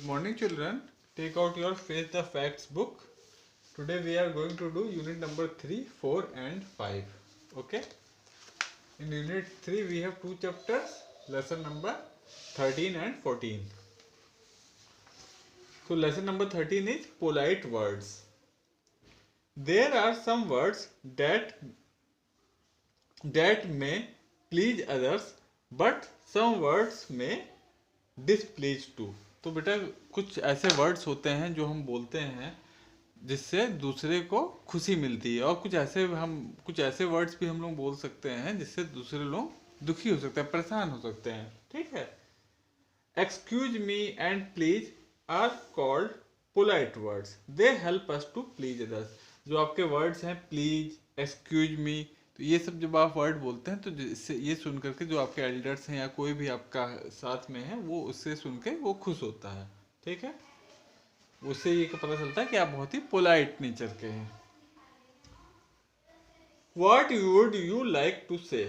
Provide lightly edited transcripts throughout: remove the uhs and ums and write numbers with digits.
morning, children. Take out your Face the Facts book. Today we are going to do unit number 3, 4 and 5. Okay. In unit 3 we have two chapters, lesson number 13 and 14. So lesson number 13 is polite words. There are some words that may please others, but some words may displease too. तो बेटा कुछ ऐसे words होते हैं जो हम बोलते हैं जिससे दूसरे को खुशी मिलती है, और कुछ ऐसे वर्ड्स भी हम लोग बोल सकते हैं जिससे दूसरे लोग दुखी हो सकते हैं, परेशान हो सकते हैं. ठीक है. Excuse me and please are called polite words. They help us to please others. जो आपके वर्ड्स हैं प्लीज, एक्सक्यूज मी, तो ये सब जब आप वर्ड बोलते हैं तो इससे ये सुन करके जो आपके एल्डर्स हैं या कोई भी आपका साथ में है वो उससे सुन के वो खुश होता है. ठीक है. उससे ये पता चलता है कि आप बहुत ही पोलाइट नेचर के हैं. What would you like to say?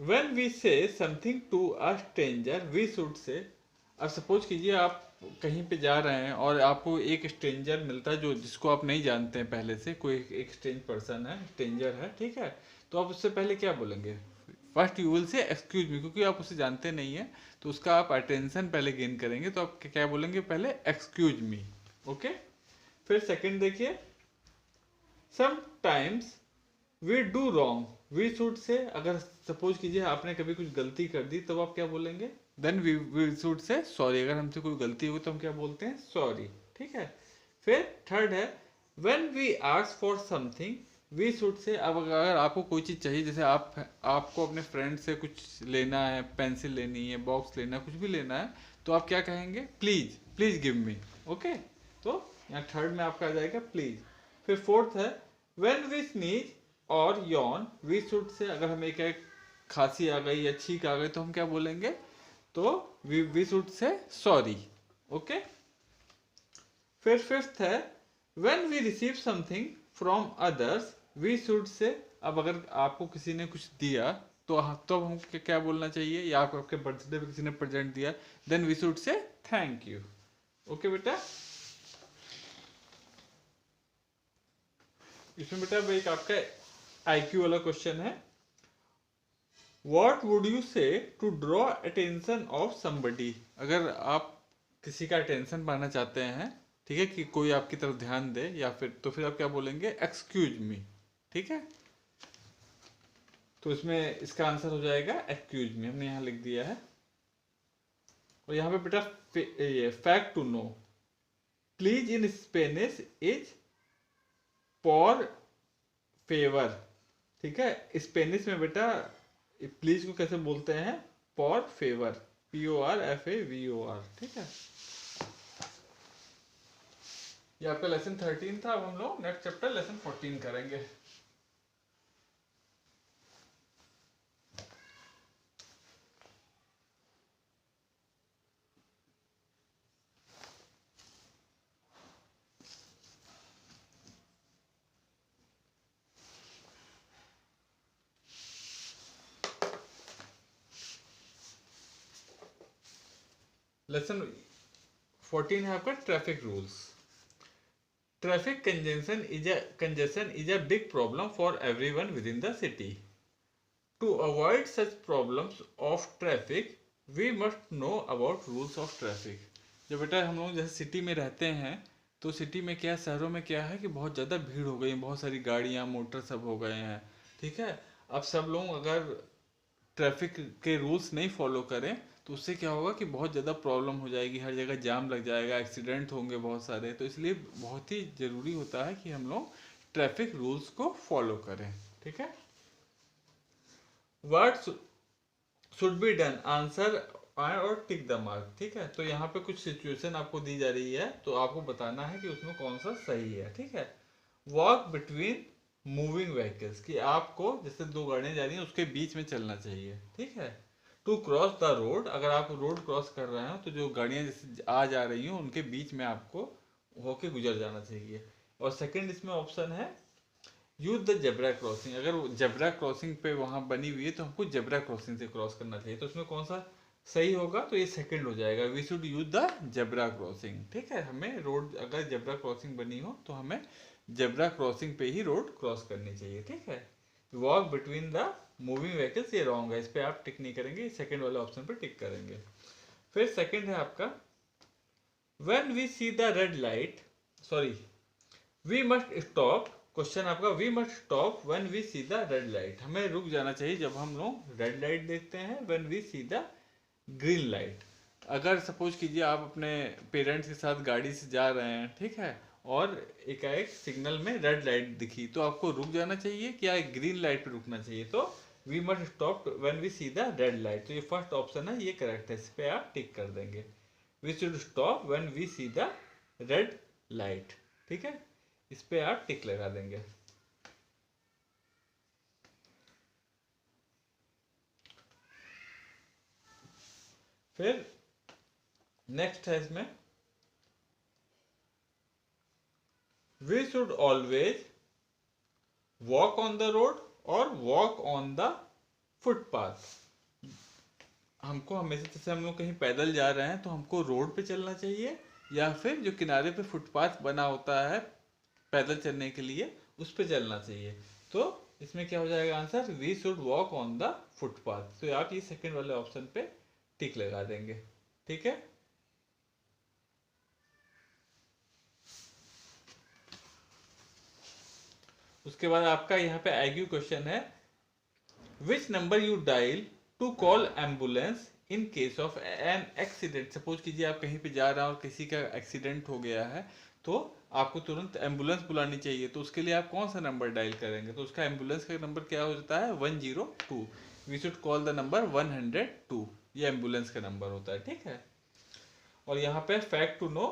When we say something to a stranger, we should say. अब सपोज कीजिए आप कहीं पे जा रहे हैं और आपको एक स्ट्रेंजर मिलता है जो जिसको आप नहीं जानते हैं पहले से, कोई एक स्ट्रेंज पर्सन है, स्ट्रेंजर है. ठीक है. तो आप उससे पहले क्या बोलेंगे? First you will say excuse me, क्योंकि आप उसे जानते नहीं है तो उसका आप अटेंशन पहले गेन करेंगे, तो आप क्या बोलेंगे? पहले एक्सक्यूज मी. ओके. फिर सेकंड देखिए, sometimes we do wrong, we should say. अगर सपोज कीजिए आपने कभी कुछ गलती कर दी तो आप क्या बोलेंगे? Then we should say sorry. अगर हमसे कोई गलती हुई तो हम क्या बोलते हैं? सॉरी. ठीक है. फिर थर्ड है, when we ask for something we should say. अब अगर आपको कोई चीज़ चाहिए, जैसे आपको अपने फ्रेंड से कुछ लेना है, पेंसिल लेनी है, बॉक्स लेना है, कुछ भी लेना है, तो आप क्या कहेंगे? Please give me. ओके. तो यहाँ थर्ड में आपका आ जाएगा प्लीज. फिर फोर्थ है, व्हेन वी स्नीज और यॉन वी शुड से. अगर हमें एक खांसी आ गई या छींक आ गई तो हम क्या बोलेंगे? तो we should say sorry. Okay. फिर फिफ्थ है, when we receive something from others we should say. अब अगर आपको किसी ने कुछ दिया तो हम क्या बोलना चाहिए? या आपके बर्थडे पे किसी ने प्रेजेंट दिया, then we should say thank you. Okay बेटा. इसमें बेटा एक आपका आईक्यू वाला क्वेश्चन है. What would you say to draw attention of somebody? अगर आप किसी का अटेंशन पाना चाहते हैं, ठीक है, कि कोई आपकी तरफ ध्यान दे, या फिर आप क्या बोलेंगे? Excuse me. ठीक है. तो इसमें इसका आंसर हो जाएगा एक्सक्यूज मी. हमने यहाँ लिख दिया है. और यहाँ पे बेटा fact to know, please in Spanish is for favour. ठीक है. स्पेनिश में बेटा प्लीज को कैसे बोलते हैं? For favour. PORFAVOR. ठीक है. ये आपका लेसन 13 था. अब हम लोग नेक्स्ट चैप्टर लेसन 14 करेंगे. लेसन 14 है आपका traffic rules. Traffic congestion is a big problem for everyone within the city. To avoid such problems of traffic, we must know about rules of traffic. जब बेटा हम लोग जैसे सिटी में रहते हैं तो सिटी में क्या, शहरों में क्या है कि बहुत ज़्यादा भीड़ हो गई है, बहुत सारी गाड़ियाँ मोटर सब हो गए हैं. ठीक है. अब सब लोग अगर ट्रैफिक के रूल्स नहीं फॉलो करें तो उससे क्या होगा कि बहुत ज़्यादा प्रॉब्लम हो जाएगी, हर जगह जाम लग जाएगा, एक्सीडेंट होंगे बहुत सारे. तो इसलिए बहुत ही ज़रूरी होता है कि हम लोग ट्रैफिक रूल्स को फॉलो करें. ठीक है. What should be done, answer और टिक द मार्क. ठीक है. तो यहाँ पे कुछ सिचुएशन आपको दी जा रही है तो आपको बताना है कि उसमें कौन सा सही है. ठीक है. वॉक बिटवीन मूविंग व्हीकल्स, कि आपको जैसे दो गाड़ियाँ जा रही हैं उसके बीच में चलना चाहिए. ठीक है. टू क्रॉस द रोड, अगर आप रोड क्रॉस कर रहे हो तो जो गाड़ियाँ जैसे आ जा रही हो उनके बीच में आपको होके गुजर जाना चाहिए. और सेकंड इसमें ऑप्शन है यूज द जेब्रा क्रॉसिंग. अगर जेब्रा क्रॉसिंग पे वहाँ बनी हुई है तो हमको जेब्रा क्रॉसिंग से क्रॉस करना चाहिए. तो उसमें कौन सा सही होगा तो ये सेकंड हो जाएगा, we should use the zebra crossing. ठीक है, हमें रोड अगर जेब्रा क्रॉसिंग बनी हो तो हमें जेब्रा क्रॉसिंग पे ही रोड क्रॉस करनी चाहिए। ठीक है, walk between the moving vehicles ये रॉन्ग है, इस पे आप टिक नहीं करेंगे, सेकंड वाले ऑप्शन पे टिक करेंगे। फिर सेकंड है आपका when we see the red light, sorry we must stop. Question आपका we must stop when we see the red light, हमें रुक जाना चाहिए जब हम लोग रेड लाइट देखते हैं। When we see the green light, अगर सपोज कीजिए आप अपने पेरेंट्स के साथ गाड़ी से जा रहे हैं, ठीक है, और एकाएक सिग्नल में रेड लाइट दिखी तो आपको रुक जाना चाहिए क्या ग्रीन लाइट पे रुकना चाहिए? तो we must stop when we see the red light, तो ये फर्स्ट ऑप्शन है, ये करेक्ट है, इस पे आप टिक कर देंगे। We should stop when we see the red light. ठीक है, इस पे आप टिक लगा देंगे। फिर नेक्स्ट है इसमें we should always walk on the road और वॉक ऑन द फुटपाथ। हमको हमेशा जैसे हम लोग कहीं पैदल जा रहे हैं तो हमको रोड पे चलना चाहिए या फिर जो किनारे पे फुटपाथ बना होता है पैदल चलने के लिए उस पे चलना चाहिए। तो इसमें क्या हो जाएगा answer, we should walk on the footpath. तो आप ये सेकंड वाले ऑप्शन पे टिक लगा देंगे। ठीक है, उसके बाद आपका यहाँ पे आईक्यू क्वेश्चन है which number you dial to call ambulance in case of an accident. Suppose कीजिए आप कहीं पे जा रहे हैं और किसी का एक्सीडेंट हो गया है तो आपको तुरंत एम्बुलेंस बुलानी चाहिए, तो उसके लिए आप कौन सा नंबर डायल करेंगे? तो उसका एम्बुलेंस का नंबर क्या हो जाता है 102। We should call the number 102, ये एम्बुलेंस का नंबर होता है। ठीक है, और यहाँ पे fact to know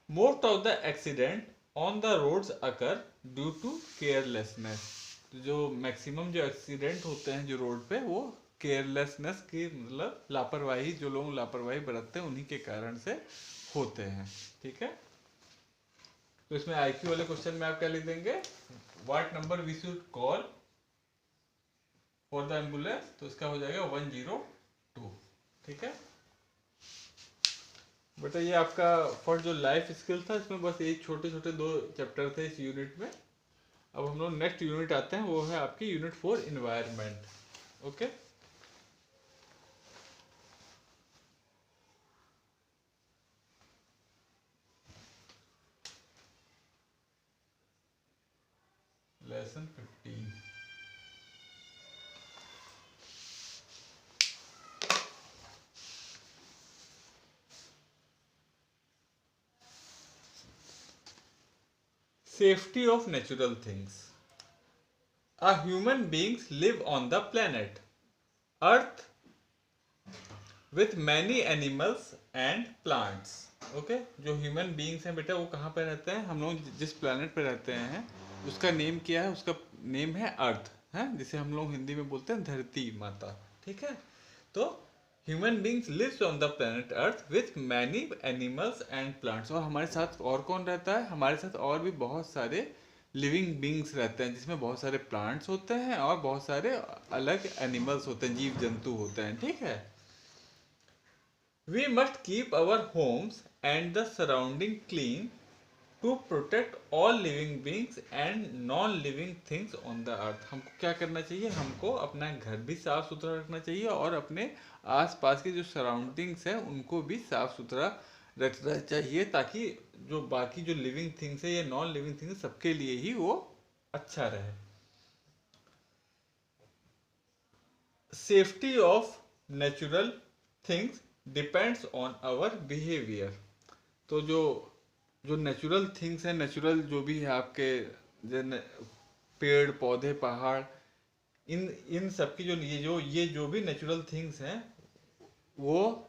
most of the accidents on the roads occur due to carelessness. जो मैक्सिमम जो एक्सीडेंट होते हैं जो रोड पे वो केयरलेसनेस की मतलब लापरवाही, जो लोग लापरवाही बरतते हैं उन्हीं के कारण से होते हैं। ठीक है, तो इसमें आईक्यू वाले क्वेश्चन में आप क्या लिख देंगे, what number we should call for the ambulance, तो इसका हो जाएगा 102। ठीक है बेटा, ये आपका फॉर जो लाइफ स्किल था इसमें बस ये छोटे छोटे 2 चैप्टर थे इस यूनिट में। अब हम लोग नेक्स्ट यूनिट आते हैं, वो है आपकी unit 4 environment. Okay, lesson 15। Safety of natural things. A human beings live on the planet Earth with many animals and plants. Okay, जो ह्यूमन बींग्स हैं बेटा वो कहाँ पे रहते हैं? हम लोग जिस प्लानट पे रहते हैं उसका नेम क्या है? उसका नेम है अर्थ, है जिसे हम लोग हिंदी में बोलते हैं धरती माता। ठीक है, तो human beings lives on the planet earth with many animals and plants. और हमारे साथ और कौन रहता है? हमारे साथ और भी बहुत सारे लिविंग बींग्स रहते हैं जिसमें बहुत सारे प्लांट्स होते हैं और बहुत सारे अलग एनिमल्स होते हैं, जीव जंतु होते हैं। ठीक है, we must keep our homes and the surrounding clean to protect all living beings and non living things on the earth. हमको क्या करना चाहिए? हमको अपना घर भी साफ सुथरा रखना चाहिए और अपने आसपास के जो सराउंडिंग्स हैं उनको भी साफ सुथरा रखना चाहिए, ताकि जो बाकी जो लिविंग थिंग्स है या नॉन लिविंग थिंग्स सबके लिए ही वो अच्छा रहे। Safety of natural things depends on our behaviour. तो जो जो नेचुरल थिंग्स हैं, नेचुरल जो भी है आपके पेड़ पौधे पहाड़, इन इन सब की जो ये जो भी नेचुरल थिंग्स हैं वो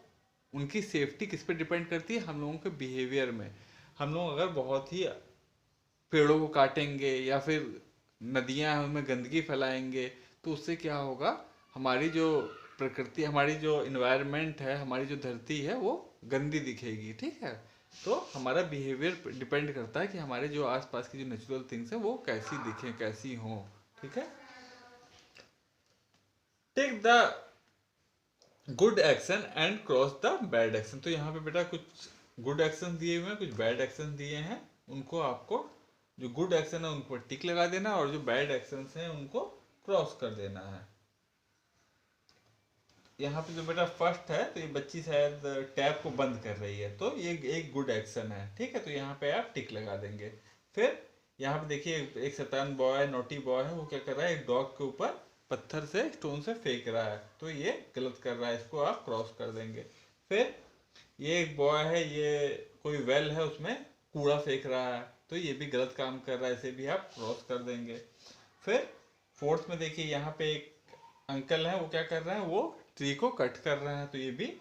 उनकी सेफ्टी किस पे डिपेंड करती है? हम लोगों के बिहेवियर में। हम लोग अगर बहुत ही पेड़ों को काटेंगे या फिर नदियां हैं उनमें गंदगी फैलाएंगे तो उससे क्या होगा? हमारी जो प्रकृति, हमारी जो इन्वायरमेंट है, हमारी जो धरती है वो गंदी दिखेगी। ठीक है, तो हमारा बिहेवियर डिपेंड करता है कि हमारे जो आसपास की जो नेचुरल थिंग्स हैं वो कैसी दिखें, कैसी हों। ठीक है, take the good action and cross the bad action. तो यहाँ पे बेटा कुछ गुड एक्शन दिए हुए हैं, कुछ बैड एक्शन दिए हैं। उनको आपको, जो गुड एक्शन है उनको टिक लगा देना और जो बैड एक्शन हैं उनको क्रॉस कर देना है। यहाँ पे जो बेटा फर्स्ट है, तो ये बच्ची शायद टैप को बंद कर रही है, तो ये एक गुड एक्शन है, ठीक है। तो यहाँ पे आप टिक लगा देंगे। फिर यहाँ पे देखिए एक शैतान बॉय, नोटी बॉय है, वो क्या कर रहा है, एक डॉग के ऊपर पत्थर से, स्टोन से फेंक रहा है, तो ये गलत कर रहा है, इसको आप क्रॉस कर देंगे। फिर ये एक बॉय है, ये कोई वेल है उसमें कूड़ा फेंक रहा है, तो ये भी गलत काम कर रहा है, इसे भी आप क्रॉस कर देंगे। फिर फोर्थ में देखिए यहाँ पे एक अंकल है, वो क्या कर रहे हैं, वो ट्री को कट कर रहे हैं, तो ये भी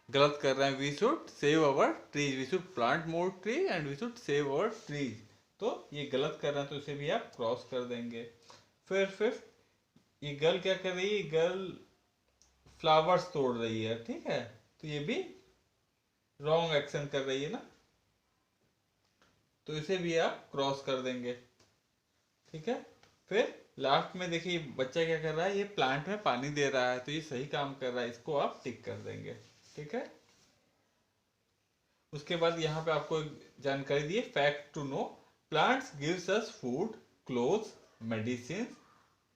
गलत कर रहे हैं। We should save our trees, we should plant more tree and we should save our trees, तो ये गलत कर रहे हैं, तो इसे भी आप क्रॉस कर देंगे। फिर फिफ्थ, ये गर्ल क्या कर रही है, गर्ल फ्लावर्स तोड़ रही है, ठीक है, तो ये भी रॉन्ग एक्शन कर रही है ना, तो इसे भी आप क्रॉस कर देंगे, ठीक है। फिर लास्ट में देखिए बच्चा क्या कर रहा है, ये प्लांट में पानी दे रहा है, तो ये सही काम कर रहा है, इसको आप टिक कर देंगे, ठीक है। उसके बाद यहाँ पे आपको एक जानकारी दी है, fact to know, plants gives us food, clothes, medicine,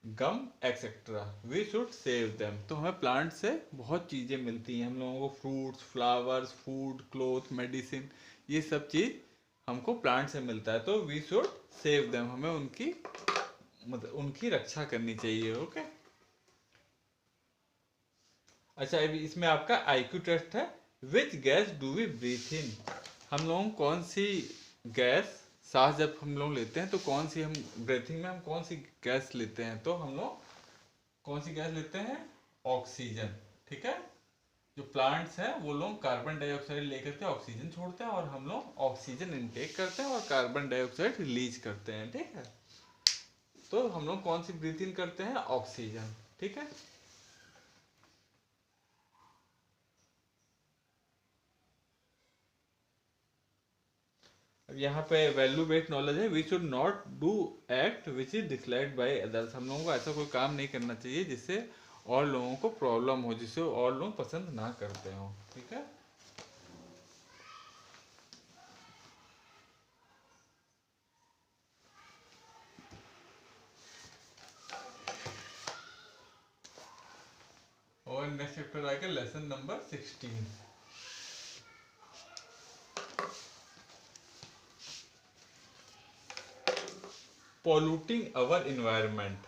gum etcetera, we should save them. तो हमें प्लांट से बहुत चीज़ें मिलती हैं, हम लोगों को fruits, flowers, food, cloth, medicine, ये सब चीज़ हमको प्लांट से मिलता है, तो वी शुड सेव देम, हमें उनकी मतलब उनकी रक्षा करनी चाहिए, ओके। अच्छा, अभी इसमें आपका आईक्यू टेस्ट है, which gas do we breathe in, हम लोग कौन सी गैस, सांस जब हम लोग लेते हैं तो कौन सी, हम ब्रीथिंग में हम कौन सी गैस लेते हैं, तो हम लोग कौन सी गैस लेते हैं, ऑक्सीजन, ठीक है। जो प्लांट्स हैं वो लोग कार्बन डाइऑक्साइड लेकर के ऑक्सीजन छोड़ते हैं, और हम लोग ऑक्सीजन इनटेक करते हैं और कार्बन डाइऑक्साइड रिलीज करते हैं, ठीक है। तो हम लोग कौन सी ब्रीथ इन करते हैं, ऑक्सीजन, ठीक है। अब यहाँ पे वैल्यू बेस्ड नॉलेज है, we should not do act which is disliked by others, हम लोगों को ऐसा कोई काम नहीं करना चाहिए जिससे और लोगों को प्रॉब्लम हो, जिससे और लोग पसंद ना करते हो, ठीक है। और नेक्स्ट चैप्टर आएगा lesson number 16। Polluting our environment,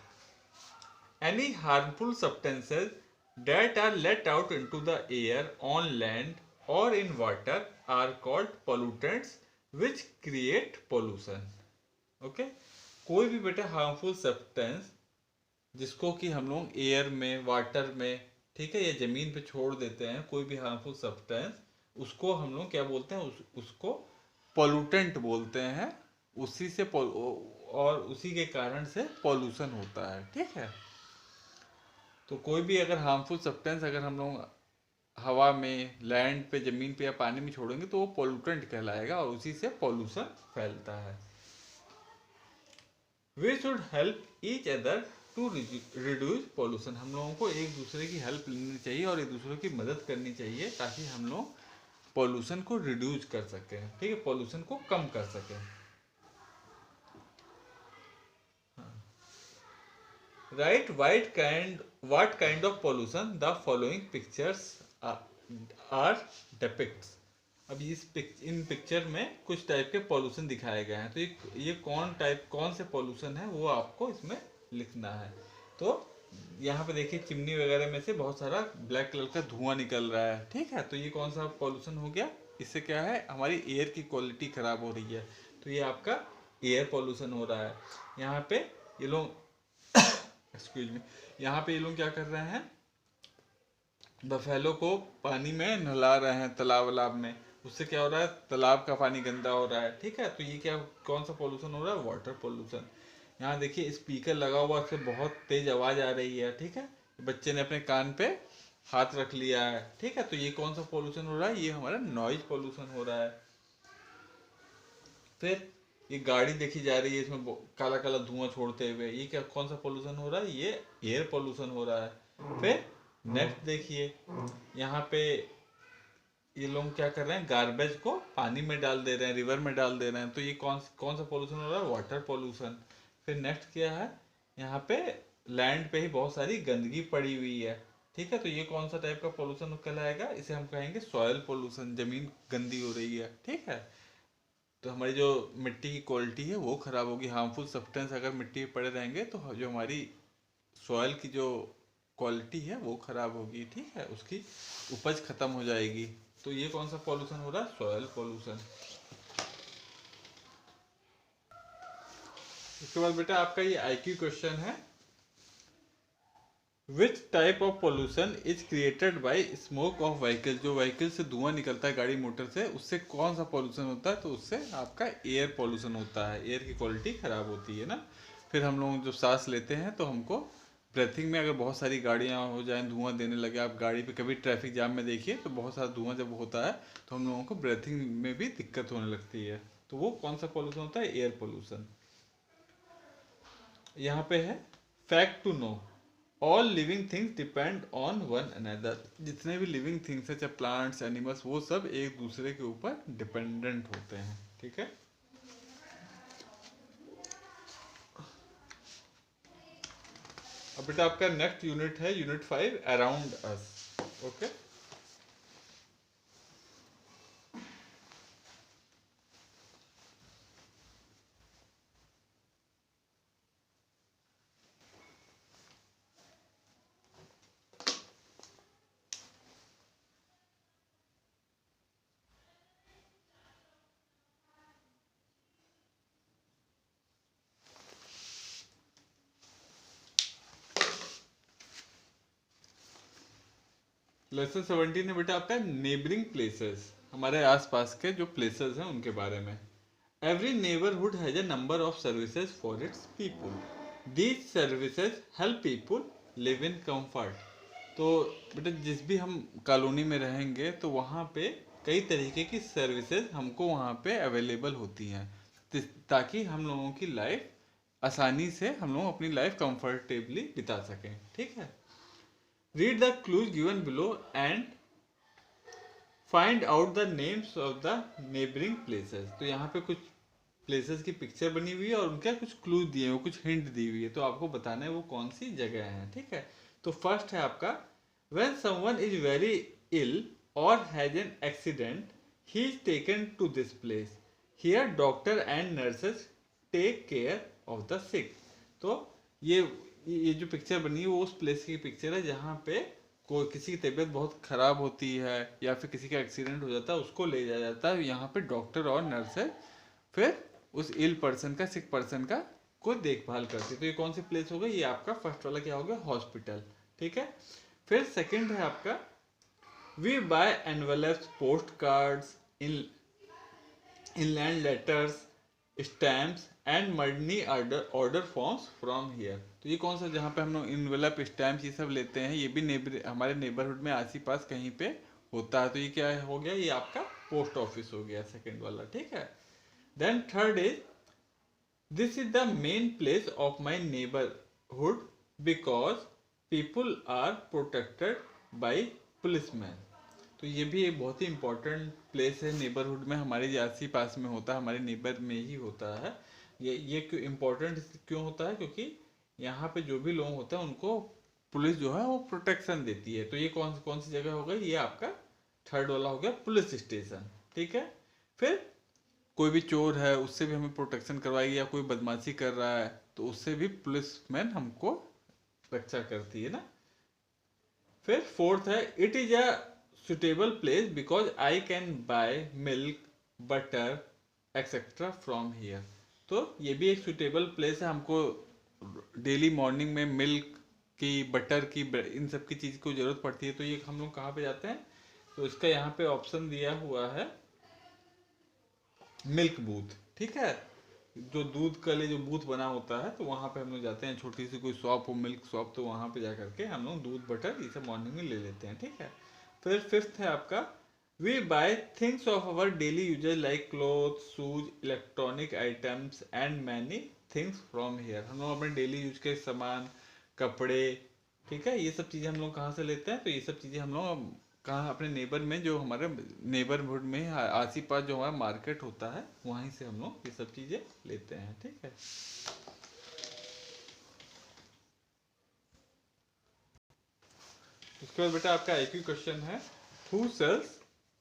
any harmful substances that are let out into the air, on land or in water are called pollutants which create pollution, okay। कोई भी बेटा हार्मफुल सब्सटेंस जिसको कि हम लोग air में, water में, ठीक है, या जमीन पे छोड़ देते हैं, कोई भी हार्मफुल सब्सटेंस, उसको हम लोग क्या बोलते हैं, उसको पोल्यूटेंट बोलते हैं। उसी से और उसी के कारण से पॉल्यूशन होता है, ठीक है। तो कोई भी अगर हार्मफुल सब्सटेंस अगर हम लोग हवा में, लैंड पे, जमीन पे या पानी में छोड़ेंगे तो वो पोल्यूटेंट कहलाएगा और उसी से पॉल्यूशन फैलता है। We should help each other to reduce pollution, हम लोगों को एक दूसरे की हेल्प लेनी चाहिए और एक दूसरे की मदद करनी चाहिए, ताकि हम लोग पॉल्यूशन को रिड्यूस कर सकें, ठीक है, पॉल्यूशन को कम कर सकें। Right what kind of pollution the following pictures are depicts। अब इन पिक्चर में कुछ टाइप के पॉल्यूशन दिखाए गए हैं, तो ये कौन से पॉल्यूशन है वो आपको इसमें लिखना है। तो यहाँ पे देखिए चिमनी वगैरह में से बहुत सारा ब्लैक कलर का धुआं निकल रहा है, ठीक है, तो ये कौन सा पॉल्यूशन हो गया, इससे क्या है, हमारी एयर की क्वालिटी खराब हो रही है, तो ये आपका एयर पॉल्यूशन हो रहा है। यहाँ पे ये लोग एक्सक्यूज मी, यहाँ पे ये लोग क्या कर रहे हैं, बफेलो को पानी में नहला रहे हैं तालाब वालाब में, उससे क्या हो रहा है, तालाब का पानी गंदा हो रहा है, ठीक है, तो ये क्या, कौन सा पोल्यूशन हो रहा है, वाटर पोल्यूशन। यहाँ देखिए स्पीकर लगा हुआ, उससे बहुत तेज आवाज आ रही है, ठीक है, बच्चे ने अपने कान पे हाथ रख लिया है, ठीक है, तो ये कौन सा पोल्यूशन हो रहा है, ये हमारा नॉइज पोल्यूशन हो रहा है। फिर ये गाड़ी देखी जा रही है, इसमें काला काला धुआं छोड़ते हुए, ये क्या, कौन सा पोल्यूशन हो रहा है, ये एयर पोल्यूशन हो रहा है। फिर नेक्स्ट देखिए, यहाँ पे ये लोग क्या कर रहे हैं, गार्बेज को पानी में डाल दे रहे हैं, रिवर में डाल दे रहे हैं, तो ये कौन कौन सा पोल्यूशन हो रहा है, वाटर पोल्यूशन। फिर नेक्स्ट क्या है, यहाँ पे लैंड पे ही बहुत सारी गंदगी पड़ी हुई है, ठीक है, तो ये कौन सा टाइप का पोल्यूशन कहलाएगा, इसे हम कहेंगे सॉयल पोल्यूशन, जमीन गंदी हो रही है, ठीक है। तो हमारी जो मिट्टी की क्वालिटी है वो खराब होगी, हार्मफुल सब्सटेंस अगर मिट्टी में पड़े रहेंगे तो जो हमारी सॉयल की जो क्वालिटी है वो खराब होगी, ठीक है, उसकी उपज खत्म हो जाएगी। तो ये कौन सा पॉल्यूशन हो रहा है, सॉयल पॉल्यूशन। उसके बाद बेटा आपका ये आईक्यू क्वेश्चन है, which type of pollution is created by smoke of vehicle, जो व्हीकल से धुआं निकलता है गाड़ी मोटर से, उससे कौन सा पोल्यूशन होता है, तो उससे आपका एयर पोल्यूशन होता है, एयर की क्वालिटी खराब होती है ना। फिर हम लोग जब सांस लेते हैं तो हमको ब्रेथिंग में, अगर बहुत सारी गाड़ियां हो जाएं, धुआं देने लगे, आप गाड़ी पे कभी ट्रैफिक जाम में देखिए तो बहुत सारा धुआं जब होता है तो हम लोगों को ब्रेथिंग में भी दिक्कत होने लगती है, तो वो कौन सा पोल्यूशन होता है, एयर पोल्यूशन। यहाँ पे है fact to know, all living things depend on one another, जितने भी लिविंग थिंग्स है, चाहे प्लांट्स, एनिमल्स, वो सब एक दूसरे के ऊपर डिपेंडेंट होते हैं, ठीक है। अब बेटा आपका नेक्स्ट यूनिट है unit 5, around us, okay. Lesson 17 है बेटा आपका नेबरिंग प्लेसेस, हमारे आसपास के जो प्लेसेस हैं उनके बारे में। Every neighbourhood has a number of services for its people, these services help people live in comfort. तो बेटा जिस भी हम कॉलोनी में रहेंगे तो वहाँ पे कई तरीके की सर्विसेज हमको वहाँ पे अवेलेबल होती हैं, ताकि हम लोगों की लाइफ आसानी से, हम लोग अपनी लाइफ कंफर्टेबली बिता सकें, ठीक है। Read the clues given below and find out the names of the neighboring places। तो यहाँ पे कुछ प्लेसेस की पिक्चर बनी हुई है और उनके कुछ क्लूज दिए हुए, कुछ हिंट दी हुई है, तो आपको बताना है वो कौन सी जगह है, ठीक है। तो फर्स्ट है आपका, when someone is very ill or has an accident, he is taken to this place, here doctor and nurses take care of the sick। तो ये जो पिक्चर बनी है वो उस प्लेस की पिक्चर है जहाँ पे कोई किसी की तबीयत बहुत खराब होती है या फिर किसी का एक्सीडेंट हो जाता है, उसको ले जाया जाता है, यहाँ पे डॉक्टर और नर्स है, फिर उस इल पर्सन का, सिक पर्सन का कोई देखभाल करती है। तो ये कौन सी प्लेस होगा, ये आपका फर्स्ट वाला क्या होगा, हॉस्पिटल, ठीक है। फिर सेकंड है आपका, we buy envelopes, post cards, inland letters, stamps and money order forms from here. तो ये कौन सा, जहाँ पे हम लोग इनवेलप, स्टैम्प ये सब लेते हैं, ये भी हमारे नेबरहुड में आस पास कहीं पे होता है, तो ये क्या हो गया, ये आपका पोस्ट ऑफिस हो गया सेकंड वाला, ठीक है। Then third is, this is the main place of my neighbourhood because people are protected by policeman. तो ये भी एक बहुत ही इंपॉर्टेंट प्लेस है नेबरहुड में, हमारे आस ही पास में होता है, हमारे नेबर में ही होता है। ये क्यों इम्पोर्टेंट क्यों होता है, क्योंकि यहाँ पे जो भी लोग होते हैं उनको पुलिस जो है वो प्रोटेक्शन देती है। तो ये कौन सी जगह होगा, ये आपका थर्ड वाला हो गया, पुलिस स्टेशन, ठीक है। फिर कोई भी चोर है उससे भी हमें प्रोटेक्शन करवाएगी, या कोई बदमाशी कर रहा है तो उससे भी पुलिसमैन हमको रक्षा करती है ना। फिर फोर्थ है, it is a suitable place because I can buy milk, butter etcetera from here. तो ये भी एक सुटेबल प्लेस है, हमको डेली मॉर्निंग में मिल्क की, बटर की, इन सब की चीज़ को ज़रूरत पड़ती है। तो ये हम लोग कहाँ पे जाते हैं, तो इसका यहाँ पे ऑप्शन दिया हुआ है मिल्क बूथ, ठीक है। जो दूध के लिए जो बूथ बना होता है तो वहाँ पे हम लोग जाते हैं, छोटी सी कोई शॉप हो, मिल्क शॉप, तो वहाँ पे जा करके हम लोग दूध, बटर ये सब मॉर्निंग में ले लेते हैं, ठीक है। फिर फिफ्थ है आपका, we buy things of our daily usages like cloth, shoes, electronic items and many things from here. हम लोग अपने डेली यूज के सामान, कपड़े, ठीक है, ये सब चीज़ें हम लोग कहाँ से लेते हैं, तो ये सब चीज़ें हम लोग कहाँ अपने नेबर में, जो हमारे नेबरहुड में आसी पास जो हमारा मार्केट होता है वहीं से हम लोग ये सब चीज़ें लेते हैं। ठीक है, उसके बाद बेटा आपका आईक्यू क्वेश्चन है, हु सेल्स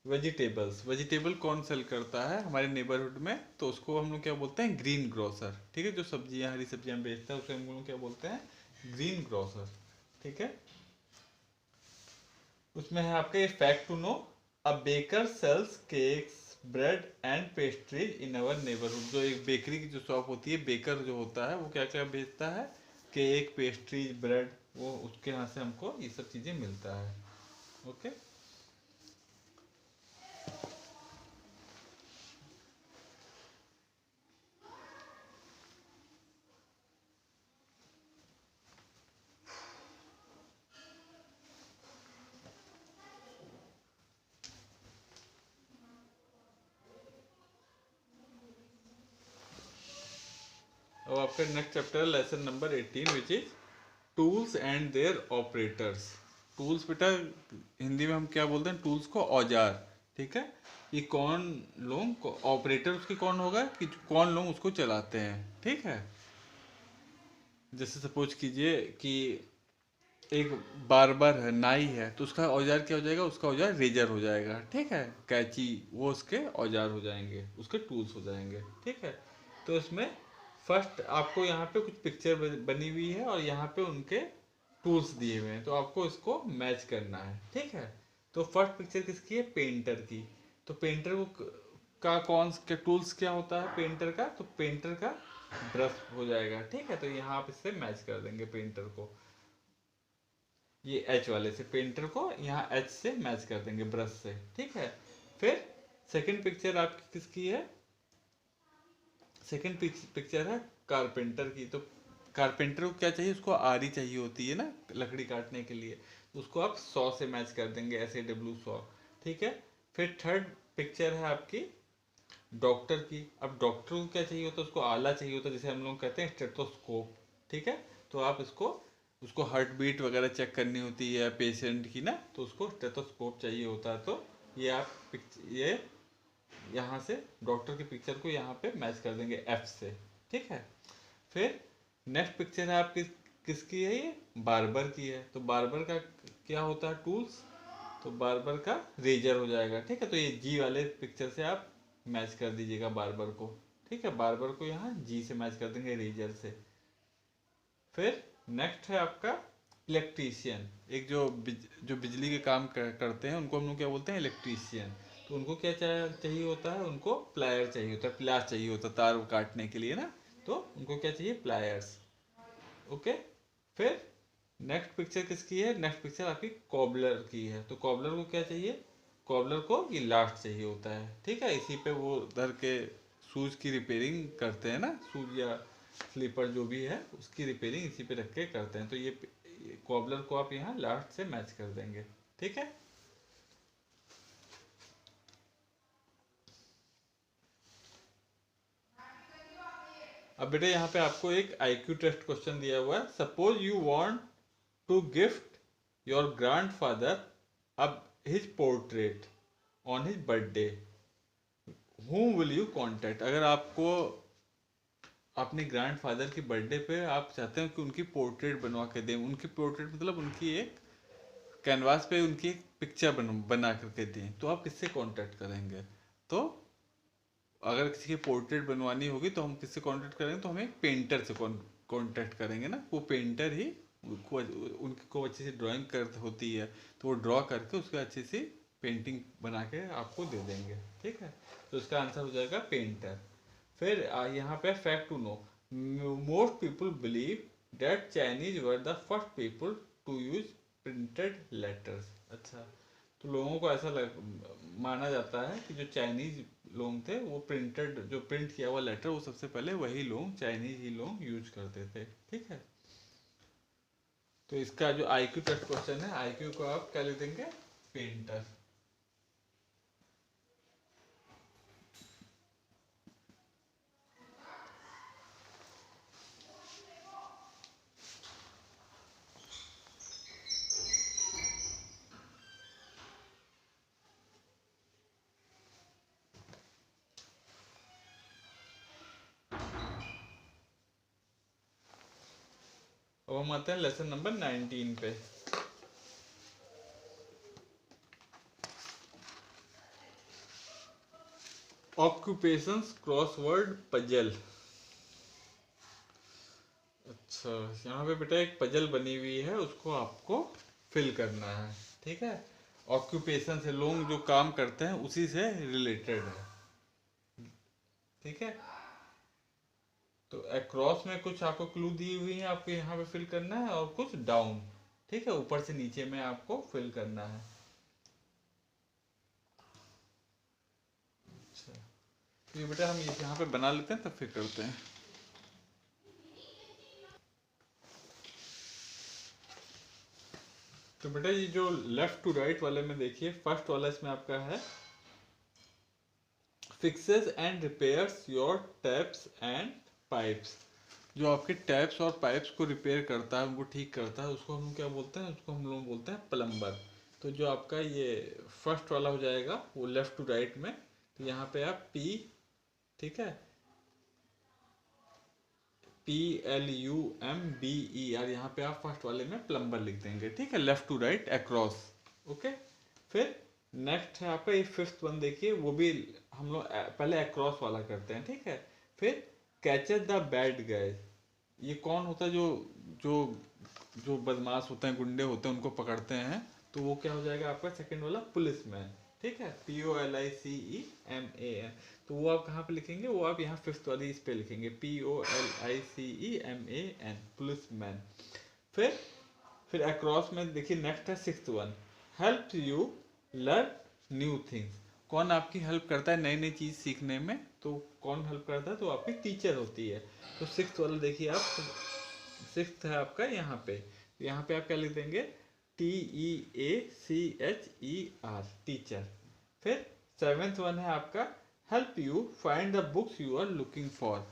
वेजिटेबल्स। वेजिटेबल कौन सेल करता है हमारे नेबरहुड में, तो उसको हम लोग क्या बोलते हैं, ग्रीन ग्रोसर। ठीक है, जो सब्जियां हरी सब्जियां बेचता है उसे हम लोग क्या बोलते हैं, ग्रीन ग्रोसर। ठीक है, उसमें है आपका ये fact to know, a baker sells cakes bread and pastries in our neighbourhood. जो एक बेकरी की जो शॉप होती है, बेकर जो होता है वो क्या क्या बेचता है, केक पेस्ट्रीज ब्रेड, वो उसके यहाँ से हमको ये सब चीज़ें मिलता है। ओके, अब आपका next chapter lesson number 18 which is tools and their operators. Tools बेटा हिंदी में हम क्या बोलते हैं, टूल्स को औजार। ठीक है, ये कौन लोग ऑपरेटर उसके कौन होगा, कि कौन लोग उसको चलाते हैं। ठीक है, जैसे सपोज कीजिए कि एक बार्बर है, नाई है, तो उसका औजार क्या हो जाएगा, उसका औजार रेजर हो जाएगा। ठीक है, कैंची, वो उसके औजार हो जाएंगे, उसके टूल्स हो जाएंगे। ठीक है, तो इसमें फर्स्ट आपको यहाँ पे कुछ पिक्चर बनी हुई है और यहाँ पे उनके टूल्स दिए हुए हैं, तो आपको इसको मैच करना है। ठीक है, तो फर्स्ट पिक्चर किसकी है, पेंटर की। तो पेंटर को का कौन के टूल्स क्या होता है पेंटर का, तो पेंटर का ब्रश हो जाएगा। ठीक है, तो यहाँ आप इससे मैच कर देंगे पेंटर को, ये एच वाले से पेंटर को यहाँ एच से मैच कर देंगे ब्रश से। ठीक है, फिर सेकंड पिक्चर आपकी किसकी है, सेकंड पिक्चर है कारपेंटर की। तो कारपेंटर को क्या चाहिए, उसको आरी चाहिए होती है ना लकड़ी काटने के लिए, उसको आप सॉ से मैच कर देंगे, ऐसे डब्ल्यू सॉ। ठीक है, फिर थर्ड पिक्चर है आपकी डॉक्टर की। अब डॉक्टर को क्या चाहिए होता है, उसको आला चाहिए होता है, जैसे हम लोग कहते हैं स्टेथोस्कोप। ठीक है, तो आप इसको उसको हार्ट बीट वगैरह चेक करनी होती है पेशेंट की ना, तो उसको स्टेथोस्कोप चाहिए होता है। तो ये आप ये यहाँ से डॉक्टर की पिक्चर को यहाँ पे मैच कर देंगे एफ से। ठीक है, फिर नेक्स्ट पिक्चर है आपकी किसकी है, ये बार्बर की है। तो बार्बर का क्या होता है टूल्स, तो बार्बर का रेजर हो जाएगा। ठीक है, तो ये जी वाले पिक्चर से आप मैच कर दीजिएगा बार्बर को। ठीक है, बार्बर को यहाँ जी से मैच कर देंगे रेजर से। फिर नेक्स्ट है आपका इलेक्ट्रीशियन, एक जो बिजली के काम करते हैं उनको हम लोग क्या बोलते हैं, इलेक्ट्रीशियन। तो उनको क्या चाहिए होता है, उनको प्लायर चाहिए होता है, प्लास चाहिए होता है तार काटने के लिए ना, तो उनको क्या चाहिए, प्लायर्स। ओके, फिर नेक्स्ट पिक्चर किसकी है, नेक्स्ट पिक्चर आपकी कॉबलर की है। तो कॉबलर को क्या चाहिए, कॉबलर को ये लास्ट चाहिए होता है। ठीक है, इसी पे वो धर के शूज की रिपेयरिंग करते हैं ना, शूज या स्लीपर जो भी है उसकी रिपेयरिंग इसी पे रख के करते हैं। तो ये कॉबलर को आप यहाँ लास्ट से मैच कर देंगे। ठीक है, अब बेटे यहाँ पे आपको एक आईक्यू टेस्ट क्वेश्चन दिया हुआ है, suppose you want to gift your grandfather अब his portrait on his birthday, whom will you contact. अगर आपको अपने ग्रैंडफादर की बर्थडे पे आप चाहते हो कि उनकी पोर्ट्रेट बनवा के दें, उनकी पोर्ट्रेट मतलब उनकी एक कैनवास पे उनकी एक पिक्चर बना करके दें, तो आप किससे कांटेक्ट करेंगे। तो अगर किसी की पोर्ट्रेट बनवानी होगी तो हम किससे कांटेक्ट करेंगे, तो हमें एक पेंटर से कांटेक्ट करेंगे ना, वो पेंटर ही उनकी को अच्छी सी ड्राइंग कर होती है, तो वो ड्रॉ करके उसके अच्छी सी पेंटिंग बना के आपको दे देंगे। ठीक है, तो इसका आंसर हो जाएगा पेंटर। फिर यहाँ पे fact to know, most people believe that Chinese were the first people to use printed letters. अच्छा, तो लोगों को ऐसा माना जाता है कि जो चाइनीज लोग थे वो प्रिंटेड, जो प्रिंट किया हुआ लेटर वो सबसे पहले वही लोग चाइनीज ही लोग यूज करते थे। ठीक है, तो इसका जो आईक्यू टेस्ट क्वेश्चन है, आईक्यू को आप क्या लिख देंगे, पेंटर। हम आते हैं लेसन नंबर 19 पे। Occupations crossword puzzle. अच्छा, यहाँ पे बेटा एक पजल बनी हुई है, उसको आपको फिल करना है। ठीक है, ऑक्यूपेशन से लोग जो काम करते हैं उसी से रिलेटेड है। ठीक है, तो अक्रॉस में कुछ आपको क्लू दी हुई है, आपको यहाँ पे फिल करना है, और कुछ डाउन। ठीक है, ऊपर से नीचे में आपको फिल करना है। अच्छा, तो ये बेटा हम यहाँ पे बना लेते हैं, तब फिर करते हैं। तो बेटा ये जो लेफ्ट टू राइट वाले में देखिए, फर्स्ट वाला इसमें आपका है fixes and repairs your taps and pipes. जो आपके टैप्स और पाइप्स को रिपेयर करता है, उनको ठीक करता है, उसको हम क्या बोलते हैं? उसको हम लोग बोलते हैं प्लम्बर। तो जो आपका ये फर्स्ट वाला हो जाएगा वो लेफ्ट टू राइट में, तो यहाँ पे आप पी, ठीक है, PLUMBER, यहाँ पे आप फर्स्ट वाले में प्लम्बर लिख देंगे। ठीक है, left to right across. Okay, फिर नेक्स्ट है आपका ये फिफ्थ वन, देखिए वो भी हम लोग पहले अक्रॉस वाला करते हैं। ठीक है, फिर कैचेस द बैड गाइज। ये कौन होता है? जो जो जो बदमाश होते हैं, गुंडे होते हैं, उनको पकड़ते हैं। तो वो क्या हो जाएगा आपका सेकंड वाला? पुलिसमैन। ठीक है, POLICEMAN। तो वो आप कहाँ पे लिखेंगे? वो आप यहाँ फिफ्थ वाली इस पे लिखेंगे, POLICEMAN, पुलिसमैन। फिर अक्रॉस में देखिए नेक्स्ट है sixth one, help you learn new things. कौन आपकी हेल्प करता है नई नई चीज़ सीखने में? तो कौन हेल्प करता है? तो आपकी टीचर होती है। तो सिक्स्थ वाला देखिए आप, सिक्स्थ है आपका यहाँ पे। यहाँ पे आप क्या लिख देंगे? TEACHER, teacher. फिर सेवेंथ वन है आपका help you find the books you are looking for.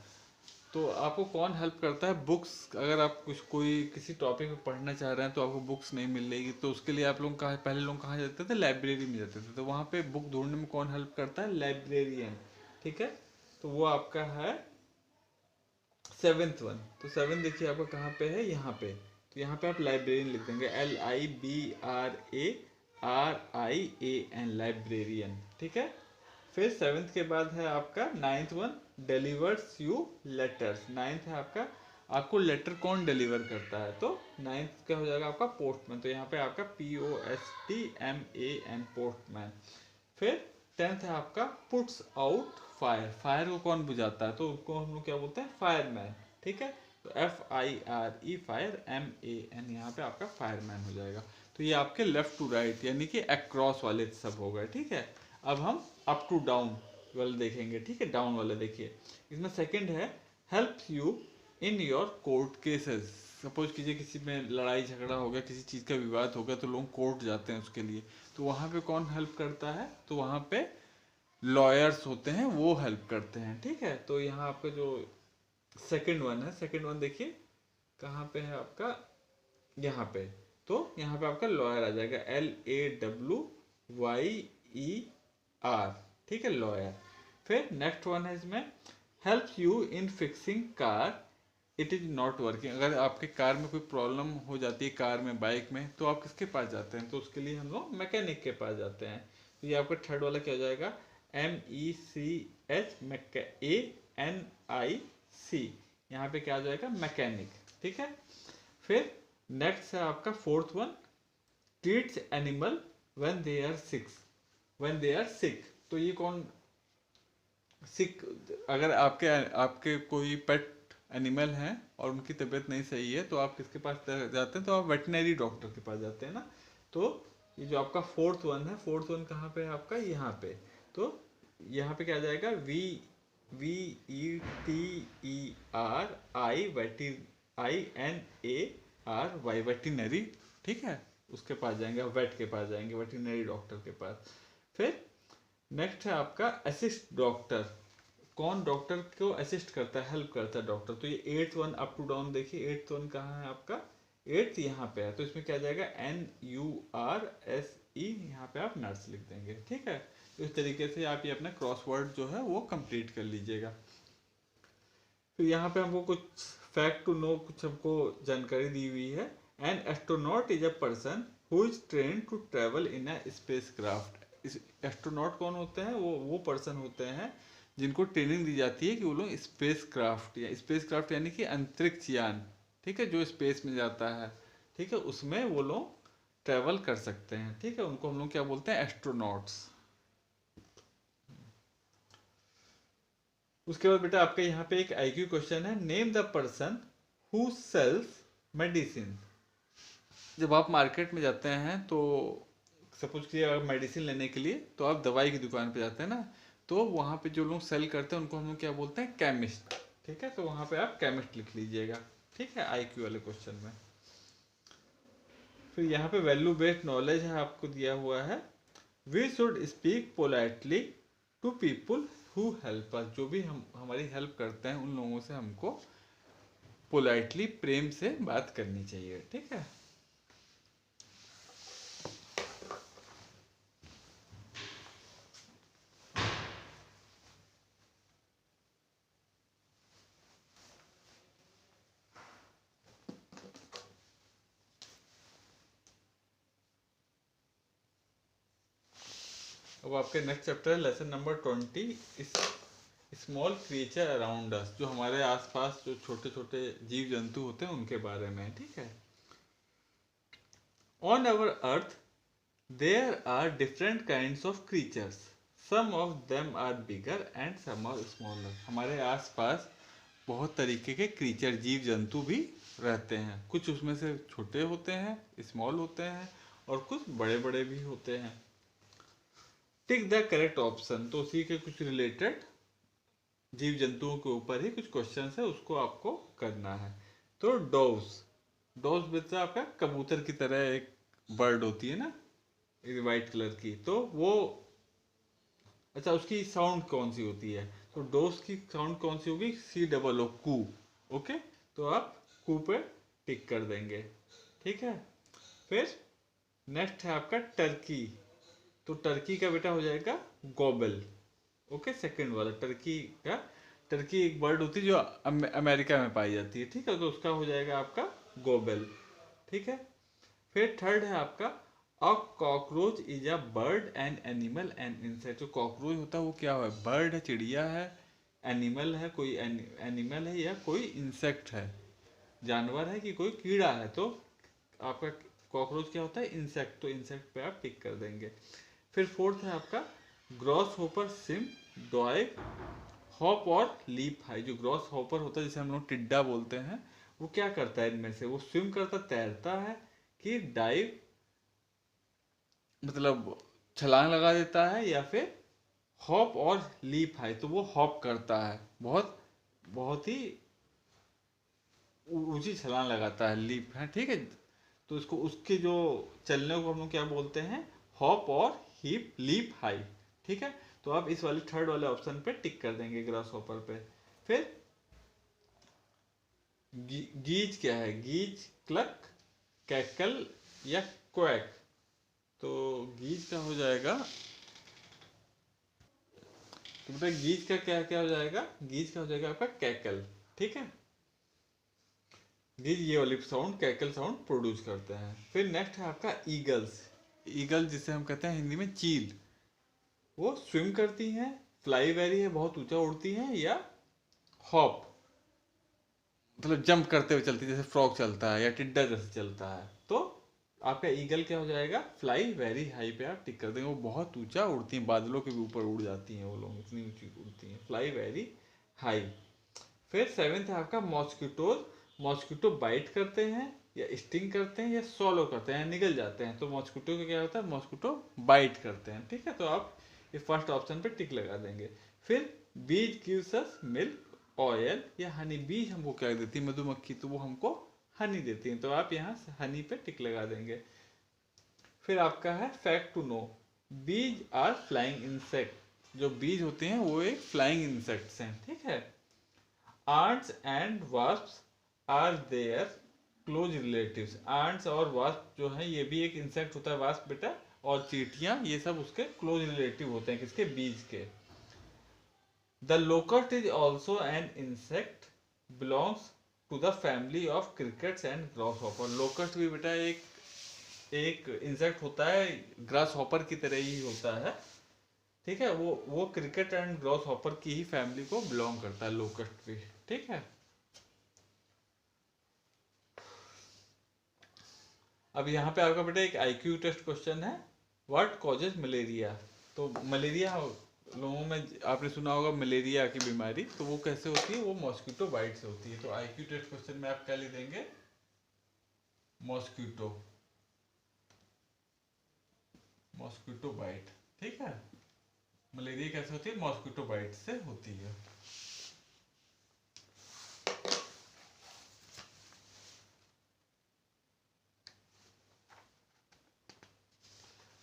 तो आपको कौन हेल्प करता है? बुक्स। अगर आप कुछ कोई किसी टॉपिक में पढ़ना चाह रहे हैं तो आपको बुक्स नहीं मिल रही, तो उसके लिए आप लोग कहाँ, पहले लोग कहाँ जाते थे? लाइब्रेरी में जाते थे। तो वहाँ पे बुक ढूंढने में कौन हेल्प करता है? लाइब्रेरियन। ठीक है, तो वो आपका है सेवेंथ वन। तो सेवन देखिए आपका कहाँ पे है? यहाँ पे। तो यहाँ पे आप लाइब्रेरियन लिख देंगे, LIBRARIAN, लाइब्रेरियन। ठीक है, फिर सेवेंथ के बाद है आपका ninth one, delivers you letters. Ninth है आपका, आपको लेटर कौन डिलीवर करता है? तो नाइन्थ क्या हो जाएगा आपका? पोस्टमैन। तो यहाँ पे आपका POSTMAN, पोस्टमैन। फिर टेंथ है आपका पुट्स आउट फायर। फायर को कौन बुझाता है? तो उसको हम लोग क्या बोलते हैं? फायरमैन। ठीक है, तो FIRE, फायर, MAN, यहाँ पे आपका फायरमैन हो जाएगा। तो ये आपके लेफ्ट टू राइट यानी कि अक्रॉस वाले सब हो गए। ठीक है, अब हम अप टू डाउन वाले देखेंगे। ठीक है, डाउन वाले देखिए, इसमें सेकंड है help you in your court cases. Suppose कीजिए किसी में लड़ाई झगड़ा हो गया, किसी चीज़ का विवाद हो गया, तो लोग कोर्ट जाते हैं उसके लिए। तो वहाँ पे कौन हेल्प करता है? तो वहाँ पे लॉयर्स होते हैं, वो हेल्प करते हैं। ठीक है, तो यहाँ आपका जो सेकंड वन है, सेकंड वन देखिए कहाँ पे है आपका? यहाँ पे। तो यहाँ पे आपका लॉयर आ जाएगा, LAWYER। ठीक है, लॉयर। फिर नेक्स्ट वन है इसमें help you in fixing car it is not working. अगर आपके कार में कोई प्रॉब्लम हो जाती है, कार में, बाइक में, तो आप किसके पास जाते हैं? तो उसके लिए हम लोग मैकेनिक के पास जाते हैं। तो ये आपका थर्ड वाला क्या हो जाएगा? MECH, यहाँ पे क्या आ जाएगा? मैकेनिक। ठीक है, फिर नेक्स्ट है आपका fourth one, treats animal when they are sick. When they are sick, तो ये कौन सिक? अगर आपके आपके कोई पेट एनिमल हैं और उनकी तबीयत नहीं सही है, तो आप किसके पास जाते हैं? तो आप वेटनरी डॉक्टर के पास जाते हैं ना। तो ये जो आपका फोर्थ वन है, फोर्थ वन कहाँ पे है आपका? यहाँ पे। तो यहाँ पे क्या आ जाएगा? VETERINARY, veterinary. ठीक है, उसके पास जाएंगे, वेट के पास जाएंगे, वेटिनरी डॉक्टर के पास। फिर नेक्स्ट है आपका असिस्ट डॉक्टर। कौन डॉक्टर को असिस्ट करता है, हेल्प करता है? डॉक्टर। तो ये eighth one up to down देखिए, एट्थ वन कहाँ है आपका? एट्थ यहाँ पे है। तो इसमें क्या जाएगा? NURSE, यहाँ पे आप नर्स लिख देंगे। ठीक है, तो इस तरीके से आप ये अपना क्रॉसवर्ड जो है वो कंप्लीट कर लीजिएगा। फिर यहाँ पे हमको कुछ फैक्ट टू नो कुछ हमको जानकारी दी हुई है। An astronaut is a person who is train to travel in a space craft. इस एस्ट्रोनॉट कौन होते हैं? वो पर्सन होते हैं जिनको ट्रेनिंग दी जाती है कि वो लोग स्पेस क्राफ्ट, या स्पेस क्राफ्ट यानी कि अंतरिक्ष यान, ठीक है, जो स्पेस में जाता है, ठीक है, उसमें वो लोग ट्रेवल कर सकते हैं, ठीक है, उनको हम लोग क्या बोलते हैं? एस्ट्रोनॉट्स। उसके बाद बेटा आपके यहाँ पे एक आईक्यू क्वेश्चन है, name the person who sells medicine. जब आप मार्केट में जाते हैं तो सपोज कीजिए अगर मेडिसिन लेने के लिए तो आप दवाई की दुकान पे जाते हैं ना, तो वहाँ पे जो लोग सेल करते हैं उनको हम लोग क्या बोलते हैं? केमिस्ट, ठीक है, तो वहाँ पे आप केमिस्ट लिख लीजिएगा, ठीक है, आईक्यू वाले क्वेश्चन में। फिर यहाँ पे वैल्यू बेस्ड नॉलेज है आपको दिया हुआ है, we should speak politely to people who help us. जो भी हम हमारी हेल्प करते हैं उन लोगों से हमको पोलाइटली, प्रेम से बात करनी चाहिए, ठीक है। अब आपके नेक्स्ट चैप्टर है lesson number 20, small creature around us. जो हमारे आसपास जो छोटे छोटे जीव जंतु होते हैं उनके बारे में, ठीक है। On our earth there are different kinds of creatures, some of them are bigger and some are smaller. हमारे आसपास बहुत तरीके के क्रीचर, जीव जंतु भी रहते हैं, कुछ उसमें से छोटे होते हैं, स्मॉल होते हैं, और कुछ बड़े बड़े भी होते हैं। टिक द करेक्ट ऑप्शन, तो उसी के कुछ रिलेटेड जीव जंतुओं के ऊपर ही कुछ क्वेश्चन है, उसको आपको करना है। तो डोव्स, डोव्स बच्चा आपका कबूतर की तरह एक बर्ड होती है ना, वाइट कलर की, तो वो, अच्छा, उसकी साउंड कौन सी होती है? तो डोव्स की साउंड कौन सी होगी? COO, कू। ओके, तो आप कू पे टिक कर देंगे, ठीक है। फिर नेक्स्ट है आपका टर्की, तो टर्की का बेटा हो जाएगा गॉबल। ओके, सेकंड वाला टर्की का, टर्की एक बर्ड होती है जो अमेरिका में पाई जाती है, ठीक है, तो उसका हो जाएगा आपका गोबल, ठीक है। फिर थर्ड है आपका a cockroach is a bird and animal and insect. जो कॉकरोच होता है वो क्या है? बर्ड है, चिड़िया है, एनिमल है, कोई एनिमल है, या कोई इंसेक्ट है, जानवर है कि कोई कीड़ा है। तो आपका कॉकरोच क्या होता है? इंसेक्ट, तो इंसेक्ट पे आप टिक कर देंगे। फिर फोर्थ है आपका gross hopper, SIM, dog, hop और लीप हाई। जो ग्रॉस हॉपर होता है जिसे हम लोग टिड्डा बोलते हैं, वो क्या करता है इनमें से? वो स्विम करता, तैरता है, कि डाइव मतलब छलांग लगा देता है, या फिर हॉप और लीप हाई, तो वो हॉप करता है, बहुत बहुत ही ऊंची छलांग लगाता है, लीप है, ठीक है। तो उसको, उसके जो चलने को हम लोग क्या बोलते हैं? हॉप और हीप, लीप हाई, ठीक है। तो आप इस वाले थर्ड वाले ऑप्शन पे टिक कर देंगे, ग्रास हॉपर पे। फिर गीज क्या है? गीज, क्लक, कैकल या क्वैक। तो गीज का हो जाएगा, तो बेटा गीज का क्या क्या हो जाएगा? गीज का हो जाएगा आपका कैकल, ठीक है। गीज ये वाली साउंड, कैकल साउंड प्रोड्यूस करते हैं। फिर नेक्स्ट है आपका ईगल्स। ईगल जिसे हम कहते हैं हिंदी में चील, वो स्विम करती हैं, फ्लाई वेरी है, बहुत ऊंचा उड़ती हैं, या हॉप मतलब जंप करते हुए चलती है, जैसे फ्रॉग चलता है या टिड्डा जैसे चलता है। तो आपका ईगल क्या हो जाएगा? फ्लाई वेरी हाई पे आप टिक कर देंगे, वो बहुत ऊंचा उड़ती हैं, बादलों के भी ऊपर उड़ जाती हैं वो लोग, इतनी ऊंची उड़ती हैं, फ्लाई वेरी हाई। फिर सेवेंथ है आपका मॉस्किटोज। मॉस्किटो बाइट करते हैं, या स्टिंग करते हैं, या सॉलो करते हैं, या निगल जाते हैं। तो मॉस्किटो का क्या होता है? मॉस्किटो बाइट करते हैं, ठीक है, तो आप ये फर्स्ट ऑप्शन पे टिक लगा देंगे। फिर बीज गिव्स अस मिल्क, ऑयल या हनी। बीज हमको क्या देती है? मधुमक्खी, तो वो हमको हनी देती है, तो आप यहाँ से हनी पे टिक लगा देंगे। फिर आपका है fact to no, bees are flying insect. जो बीज होते हैं वो एक फ्लाइंग इंसेक्ट्स हैं, ठीक है। Ants and wasps are their close relatives. Ants और wasp जो है ये भी एक इंसेक्ट होता है, वास्प बेटा, और चींटियां, ये सब उसके क्लोज रिलेटिव होते हैं, किसके? बीज के। The locust is also an insect belongs to the family of crickets and grasshopper. Locust भी बेटा एक एक इंसेक्ट होता है, ग्रास हॉपर की तरह ही होता है, ठीक है। वो क्रिकेट एंड ग्रास हॉपर की ही फैमिली को बिलोंग करता है लोकस्ट भी, ठीक है। अब यहाँ पे आपका बेटा एक आईक्यू टेस्ट क्वेश्चन है, व्हाट कॉजेज मलेरिया। तो मलेरिया लोगों में आपने सुना होगा मलेरिया की बीमारी, तो वो कैसे होती है, वो मॉस्किटो बाइट से होती है। तो आईक्यू टेस्ट क्वेश्चन में आप क्या लिख देंगे, मॉस्किटो, मॉस्किटो बाइट, ठीक है। मलेरिया कैसे होती है, मॉस्किटो बाइट से होती है।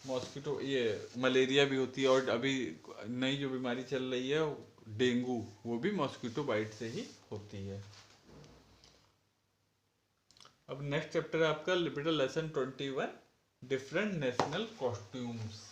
मॉस्किटो ये मलेरिया भी होती है, और अभी नई जो बीमारी चल रही है डेंगू, वो भी मॉस्किटो बाइट से ही होती है। अब नेक्स्ट चैप्टर है आपका बेटा लेसन 21, डिफरेंट नेशनल कॉस्ट्यूम्स।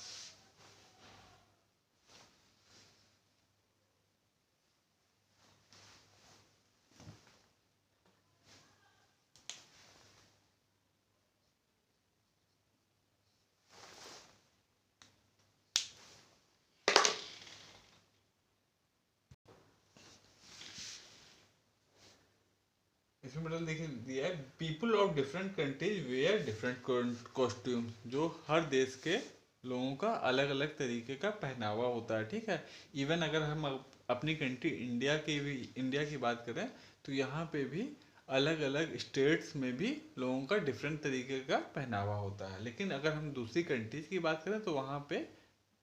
इसमें मतलब देखिए दिया है, people of different countries wear different costume. जो हर देश के लोगों का अलग अलग तरीके का पहनावा होता है, ठीक है। इवन अगर हम अपनी कंट्री इंडिया की बात करें, तो यहाँ पे भी अलग अलग स्टेट्स में भी लोगों का डिफरेंट तरीके का पहनावा होता है। लेकिन अगर हम दूसरी कंट्रीज की बात करें, तो वहाँ पे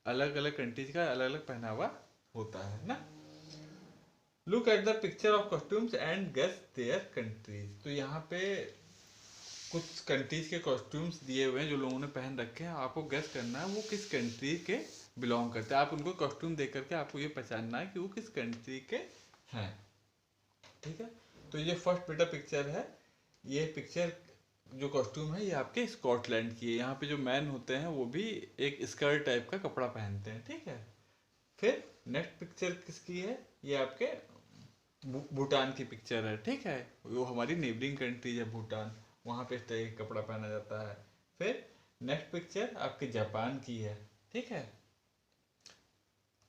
अलग अलग कंट्रीज का अलग अलग पहनावा होता है ना। Look at the picture of costumes and guess their countries. तो यहाँ पे कुछ कंट्रीज के कॉस्ट्यूम्स दिए हुए हैं जो लोगों ने पहन रखे हैं, आपको गेस करना है वो किस कंट्री के बिलोंग करते हैं। आप उनको कॉस्ट्यूम देख करके आपको ये पहचानना है कि वो किस कंट्री के हैं, ठीक है। तो ये फर्स्ट बेटा पिक्चर है, ये पिक्चर जो कॉस्ट्यूम है ये आपके स्कॉटलैंड की है। यहाँ पे जो मैन होते हैं वो भी एक स्कर्ट टाइप का कपड़ा पहनते हैं, ठीक है। फिर नेक्स्ट पिक्चर किसकी है, ये आपके भूटान की पिक्चर है, ठीक है। वो हमारी नेबरिंग कंट्री है भूटान, वहाँ पे इस तरह का कपड़ा पहना जाता है। फिर नेक्स्ट पिक्चर आपके जापान की है, ठीक है।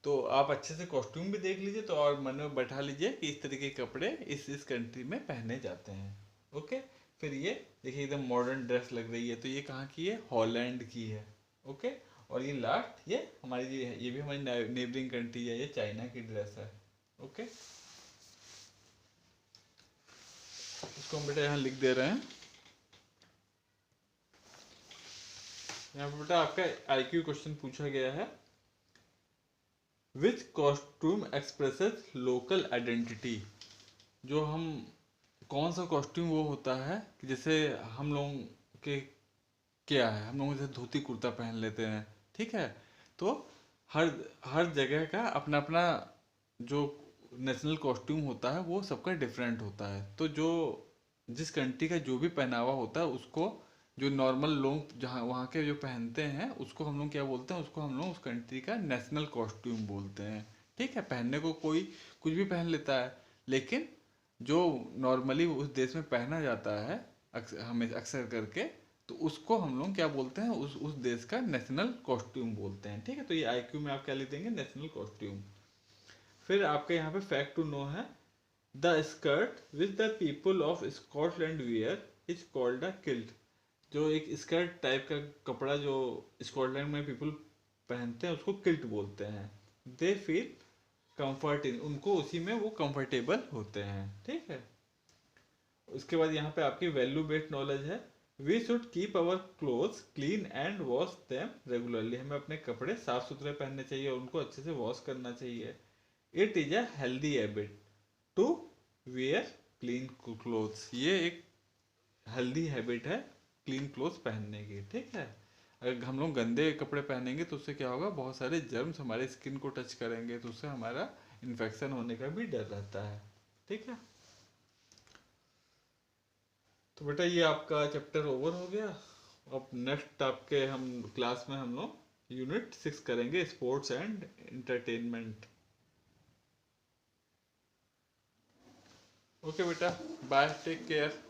तो आप अच्छे से कॉस्ट्यूम भी देख लीजिए, तो और मन में बैठा लीजिए कि इस तरीके के कपड़े इस कंट्री में पहने जाते हैं, ओके। फिर ये देखिए एकदम मॉडर्न ड्रेस लग रही है, तो ये कहाँ की है, हॉलैंड की है, ओके। और ये लास्ट ये हमारी ये भी हमारी नेबरिंग कंट्री है, ये चाइना की ड्रेस है, ओके। इसको हम बेटा यहाँ लिख दे रहे हैं। यहाँ पे बेटा आपका आईक्यू क्वेश्चन पूछा गया है, विच कॉस्ट्यूम एक्सप्रेसेस लोकल आइडेंटिटी। जो हम कौन सा कॉस्ट्यूम वो होता है कि जैसे हम लोग के क्या है, हम लोग जैसे धोती कुर्ता पहन लेते हैं, ठीक है। तो हर हर जगह का अपना अपना जो नेशनल कॉस्ट्यूम होता है वो सबका डिफरेंट होता है। तो जो जिस कंट्री का जो भी पहनावा होता है उसको, जो नॉर्मल लोग जहाँ वहाँ के जो पहनते हैं उसको हम लोग क्या बोलते हैं, उसको हम लोग उस कंट्री का नेशनल कॉस्ट्यूम बोलते हैं, ठीक है। पहनने को कोई कुछ भी पहन लेता है, लेकिन जो नॉर्मली उस देश में पहना जाता है हमें अक्सर करके, तो उसको हम लोग क्या बोलते हैं, उस देश का नेशनल कॉस्ट्यूम बोलते हैं, ठीक है। तो ये आईक्यू में आप क्या लिख देंगे, नेशनल कॉस्ट्यूम। फिर आपके यहाँ पे फैक्ट टू नो है, the skirt which the people of Scotland wear is called a kilt. जो एक स्कर्ट टाइप का कपड़ा जो स्कॉटलैंड में पीपल पहनते हैं उसको किल्ट बोलते हैं। दे फील कंफर्ट इन, उनको उसी में वो कंफर्टेबल होते हैं, ठीक है। उसके बाद यहाँ पे आपकी वैल्यू बेस्ड नॉलेज है, we should keep our clothes clean and wash them regularly. हमें अपने कपड़े साफ सुथरे पहनने चाहिए और उनको अच्छे से वॉश करना चाहिए। It is a healthy habit to wear clean clothes. ये एक हेल्दी हैबिट है क्लीन क्लोथ्स पहनने की, ठीक है। अगर हम लोग गंदे कपड़े पहनेंगे तो उससे क्या होगा, बहुत सारे जर्म्स हमारे स्किन को टच करेंगे, तो उससे हमारा इन्फेक्शन होने का भी डर रहता है, ठीक है। तो बेटा ये आपका चैप्टर ओवर हो गया। अब नेक्स्ट आपके हम क्लास में हम लोग यूनिट 6 करेंगे, स्पोर्ट्स एंड एंटरटेनमेंट। ओके बेटा, बाय, टेक केयर।